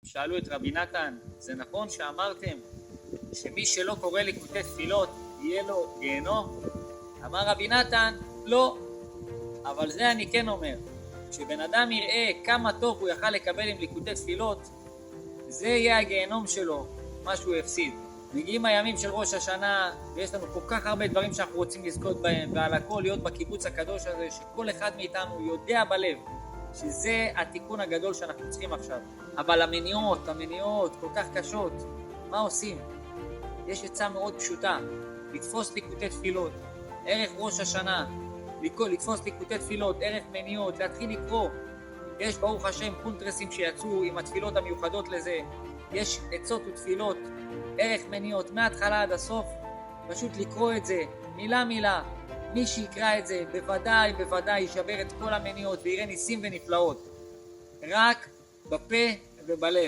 שאלו את רבי נתן, זה נכון שאמרתם שמי שלא קורא ליקוטי תפילות יהיה לו גיהנום? אמר רבי נתן, לא. אבל זה אני כן אומר, כשבן אדם יראה כמה טוב הוא יכל לקבל עם ליקוטי תפילות, זה יהיה הגיהנום שלו, מה שהוא הפסיד. מגיעים הימים של ראש השנה, ויש לנו כל כך הרבה דברים שאנחנו רוצים לזכות בהם, ועל הכל להיות בקיבוץ הקדוש הזה, שכל אחד מאיתנו יודע בלב, שזה התיקון הגדול שאנחנו צריכים עכשיו. אבל המניעות כל כך קשות, מה עושים? יש עצה מאוד פשוטה, לתפוס ליקוטי תפילות, ערך ראש השנה, לתפוס ליקוטי תפילות, ערך מניעות, להתחיל לקרוא. יש ברוך השם קונטרסים שיצאו עם התפילות המיוחדות לזה, יש עצות ותפילות, ערך מניעות, מההתחלה עד הסוף, פשוט לקרוא את זה, מילה מילה. מי שיקרא את זה בוודאי ישבר את כל המניעות ויראה ניסים ונפלאות, רק בפה ובלב.